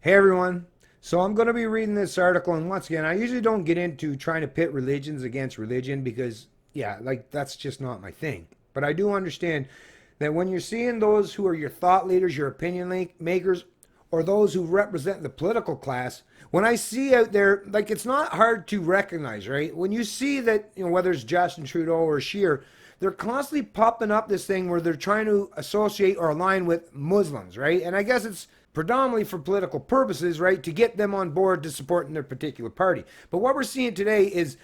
Hey everyone. So I'm going to be reading this article, and once again, I usually don't get into trying to pit religions against religion because, yeah, like that's just not my thing. But I do understand that when you're seeing those who are your thought leaders, your opinion makers, or those who represent the political class, when I see out there, like it's not hard to recognize, right? When you see that, whether it's Justin Trudeau or Scheer, they're constantly popping up this thing where they're trying to associate or align with Muslims, right? And I guess it's predominantly for political purposes, right, to get them on board to support in their particular party. But what we're seeing today is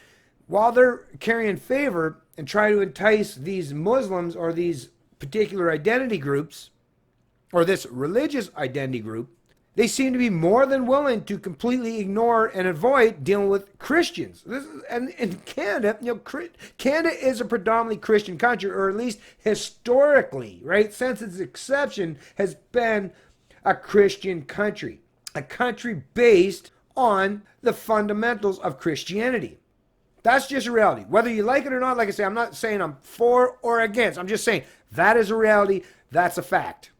while they're carrying favor and try to entice these Muslims or these particular identity groups or this religious identity group, they seem to be more than willing to completely ignore and avoid dealing with Christians. And in Canada, Canada is a predominantly Christian country, or at least historically, right, since its inception, has been a Christian country, a country based on the fundamentals of Christianity. That's just a reality. Whether you like it or not, like I say, I'm not saying I'm for or against. I'm just saying that is a reality. That's a fact.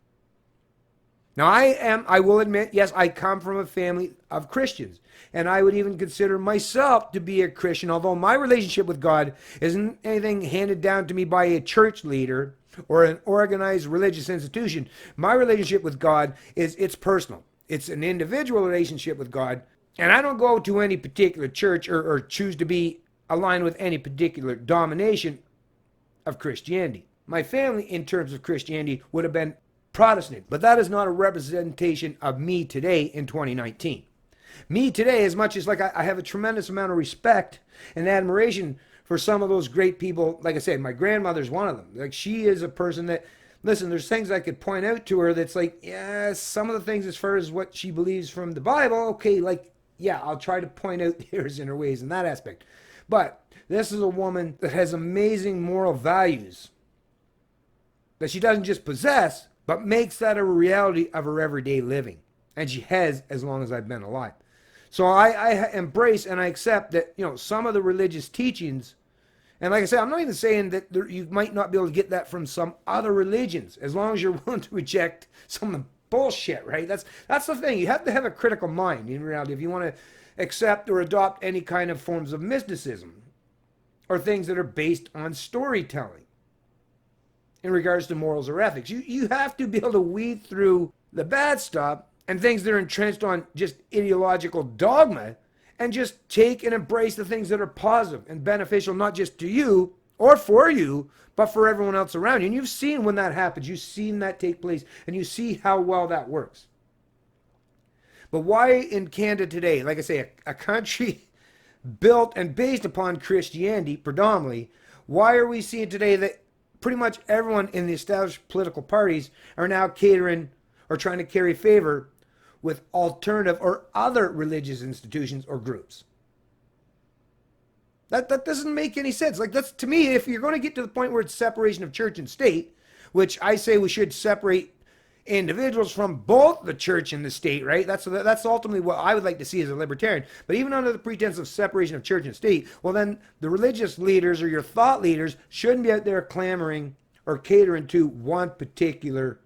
Now, I will admit, yes, I come from a family of Christians, and I would even consider myself to be a Christian, although my relationship with God isn't anything handed down to me by a church leader or an organized religious institution. My relationship with God it's personal. It's an individual relationship with God, and I don't go to any particular church or choose to be aligned with any particular domination of Christianity. My family, in terms of Christianity, would have been Protestant, but that is not a representation of me today in 2019. Me today, as much as like I have a tremendous amount of respect and admiration for some of those great people, like I said, my grandmother's one of them. Like she is a person that, listen, there's things I could point out to her that's like, yeah, some of the things as far as what she believes from the Bible, okay, like, yeah, I'll try to point out errors in her ways in that aspect. But this is a woman that has amazing moral values that she doesn't just possess, but makes that a reality of her everyday living. And she has as long as I've been alive. So I embrace and I accept that, some of the religious teachings, and like I said, I'm not even saying that you might not be able to get that from some other religions, as long as you're willing to reject some of the bullshit, right? That's the thing. You have to have a critical mind in reality if you want to accept or adopt any kind of forms of mysticism or things that are based on storytelling in regards to morals or ethics. You have to be able to weed through the bad stuff and things that are entrenched on just ideological dogma and just take and embrace the things that are positive and beneficial, not just to you or for you, but for everyone else around you. And you've seen when that happens. You've seen that take place, and you see how well that works. But why in Canada today, like I say, a country built and based upon Christianity predominantly, why are we seeing today that pretty much everyone in the established political parties are now catering or trying to carry favor with alternative or other religious institutions or groups? That doesn't make any sense. Like, that's, to me, if you're going to get to the point where it's separation of church and state, which I say we should separate individuals from both the church and the state, right? That's ultimately what I would like to see as a libertarian. But even under the pretense of separation of church and state, well, then the religious leaders or your thought leaders shouldn't be out there clamoring or catering to one particular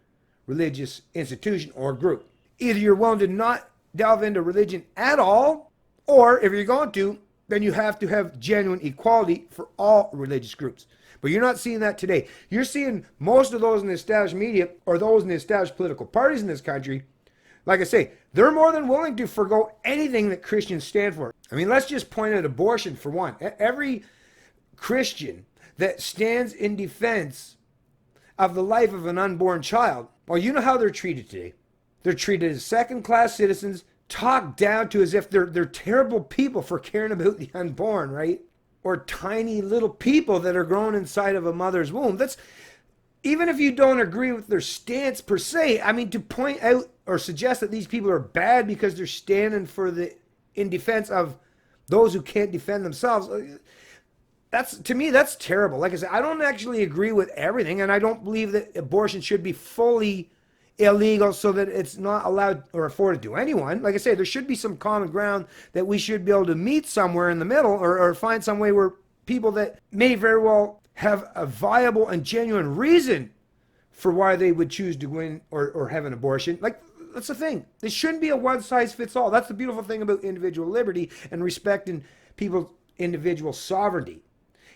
religious institution or group. Either you're willing to not delve into religion at all, or if you're going to, then you have to have genuine equality for all religious groups. But you're not seeing that today. You're seeing most of those in the established media or those in the established political parties in this country, like I say, they're more than willing to forgo anything that Christians stand for. I mean, let's just point out abortion for one. Every Christian that stands in defense of the life of an unborn child, well, you know how they're treated today. They're treated as second-class citizens, talked down to as if they're terrible people for caring about the unborn, right? Or tiny little people that are grown inside of a mother's womb. That's, even if you don't agree with their stance per se, I mean, to point out or suggest that these people are bad because they're standing in defense of those who can't defend themselves, to me, that's terrible. Like I said, I don't actually agree with everything, and I don't believe that abortion should be fully illegal so that it's not allowed or afforded to anyone. Like I say, there should be some common ground that we should be able to meet somewhere in the middle, or find some way where people that may very well have a viable and genuine reason for why they would choose to go in or have an abortion. Like, that's the thing. It shouldn't be a one size fits all. That's the beautiful thing about individual liberty and respecting people's individual sovereignty.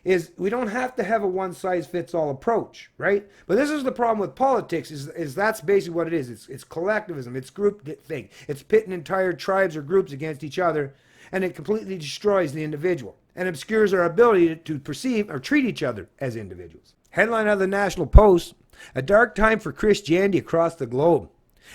Is we don't have to have a one size fits all approach, right? But this is the problem with politics. Is that's basically what it is. It's collectivism. It's group thing. It's pitting entire tribes or groups against each other, and it completely destroys the individual and obscures our ability to perceive or treat each other as individuals. Headline of the National Post: a dark time for Christianity across the globe,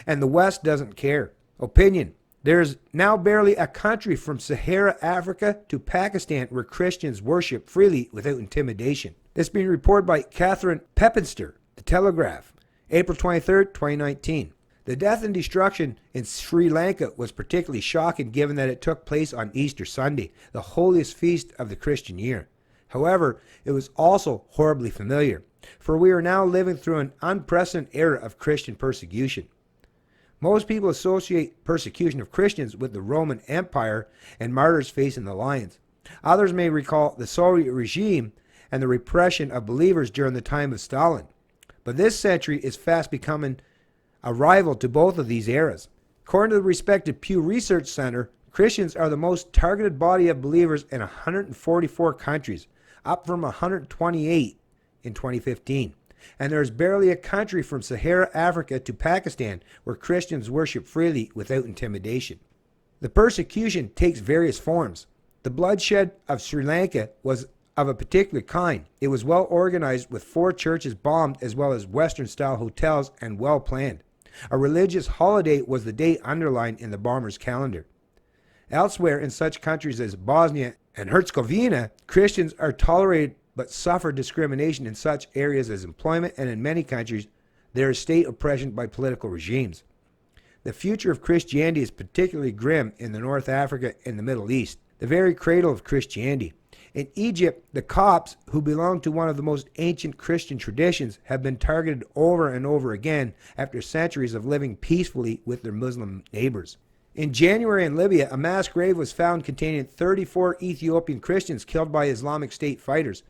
and the West doesn't care. Opinion: there's now barely a country from Sahara Africa to Pakistan where Christians worship freely without intimidation. This being reported by Catherine Pepinster, The Telegraph, April 23rd, 2019. The death and destruction in Sri Lanka was particularly shocking given that it took place on Easter Sunday, the holiest feast of the Christian year. However, it was also horribly familiar, for we are now living through an unprecedented era of Christian persecution. Most people associate persecution of Christians with the Roman Empire and martyrs facing the lions. Others may recall the Soviet regime and the repression of believers during the time of Stalin. But this century is fast becoming a rival to both of these eras. According to the respected Pew Research Center, Christians are the most targeted body of believers in 144 countries, up from 128 in 2015. And there is barely a country from Sahara Africa to Pakistan where Christians worship freely without intimidation. The persecution takes various forms. The bloodshed of Sri Lanka was of a particular kind. It was well organized with 4 churches bombed as well as Western-style hotels and well planned. A religious holiday was the date underlined in the bombers' calendar. Elsewhere in such countries as Bosnia and Herzegovina, Christians are tolerated but suffer discrimination in such areas as employment, and in many countries there is state oppression by political regimes. The future of Christianity is particularly grim in the North Africa and the Middle East, the very cradle of Christianity. In Egypt, the Copts, who belong to one of the most ancient Christian traditions, have been targeted over and over again after centuries of living peacefully with their Muslim neighbors. In January in Libya, a mass grave was found containing 34 Ethiopian Christians killed by Islamic State fighters.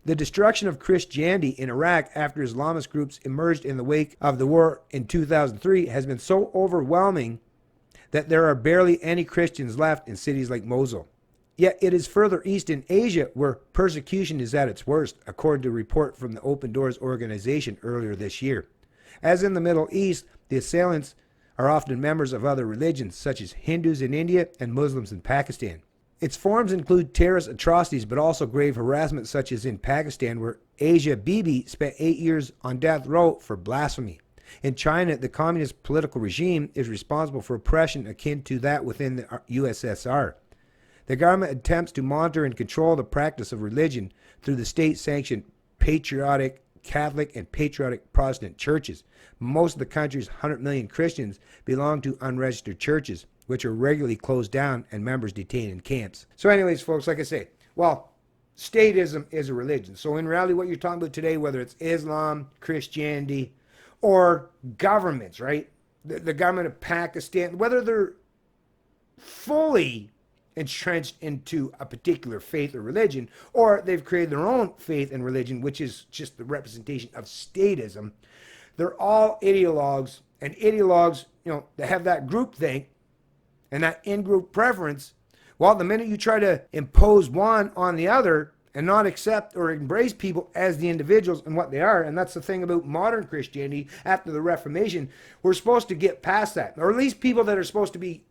The destruction of Christianity in Iraq after Islamist groups emerged in the wake of the war in 2003 has been so overwhelming that there are barely any Christians left in cities like Mosul. Yet it is further east in Asia where persecution is at its worst, according to a report from the Open Doors organization earlier this year. As in the Middle East, the assailants are often members of other religions, such as Hindus in India and Muslims in Pakistan. Its forms include terrorist atrocities, but also grave harassment, such as in Pakistan, where Asia Bibi spent 8 years on death row for blasphemy. In China, the communist political regime is responsible for oppression akin to that within the USSR. The government attempts to monitor and control the practice of religion through the state-sanctioned patriotic Catholic and patriotic Protestant churches. Most of the country's 100 million Christians belong to unregistered churches, which are regularly closed down and members detained in camps. So anyways, folks, like I say, well, statism is a religion. So in reality, what you're talking about today, whether it's Islam, Christianity, or governments, right? The government of Pakistan, whether they're fully entrenched into a particular faith or religion, or they've created their own faith and religion, which is just the representation of statism, they're all ideologues, and ideologues, they have that groupthink and that in-group preference. Well, the minute you try to impose one on the other and not accept or embrace people as the individuals and what they are, and that's the thing about modern Christianity after the Reformation, we're supposed to get past that, or at least people that are supposed to be,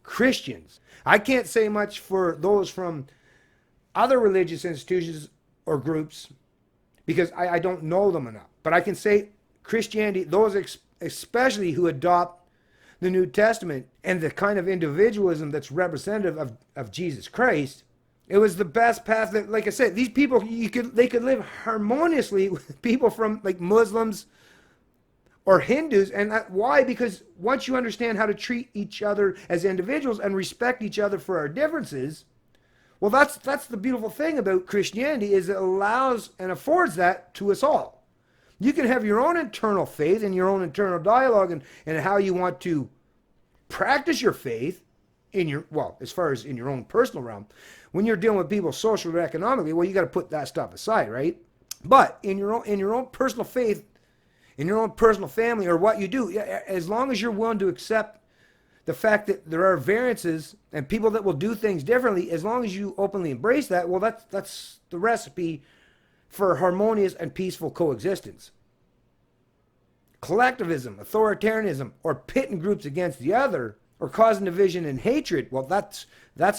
Christians. I can't say much for those from other religious institutions or groups because I don't know them enough. But I can say Christianity, those especially who adopt the New Testament and the kind of individualism that's representative of Jesus Christ, it was the best path that, like I said, these people, they could live harmoniously with people from like Muslims or Hindus. And why? Because once you understand how to treat each other as individuals and respect each other for our differences, well, that's the beautiful thing about Christianity, is it allows and affords that to us all. You can have your own internal faith and your own internal dialogue and how you want to practice your faith as far as in your own personal realm. When you're dealing with people socially or economically, well, you got to put that stuff aside, right? But in your own personal faith, in your own personal family or what you do, as long as you're willing to accept the fact that there are variances and people that will do things differently, as long as you openly embrace that, well, that's the recipe for harmonious and peaceful coexistence. Collectivism, authoritarianism, or pitting groups against the other, or causing division and hatred, well, that's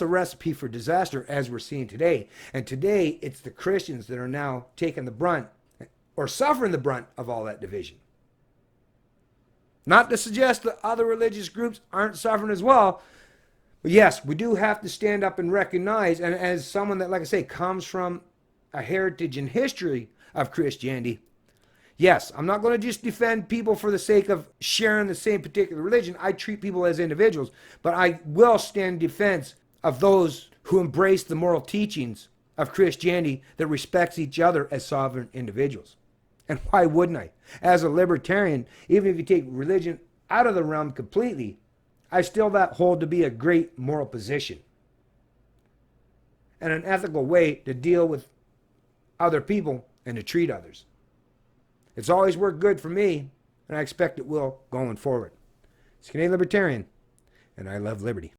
a recipe for disaster, as we're seeing today. And today, it's the Christians that are now taking the brunt or suffering the brunt of all that division. Not to suggest that other religious groups aren't suffering as well, but yes, we do have to stand up and recognize, and as someone that, like I say, comes from a heritage and history of Christianity, yes, I'm not going to just defend people for the sake of sharing the same particular religion. I treat people as individuals, but I will stand in defense of those who embrace the moral teachings of Christianity that respects each other as sovereign individuals. And why wouldn't I? As a libertarian, even if you take religion out of the realm completely, I still hold to be a great moral position and an ethical way to deal with other people and to treat others. It's always worked good for me, and I expect it will going forward. It's Canadian Libertarian, and I love liberty.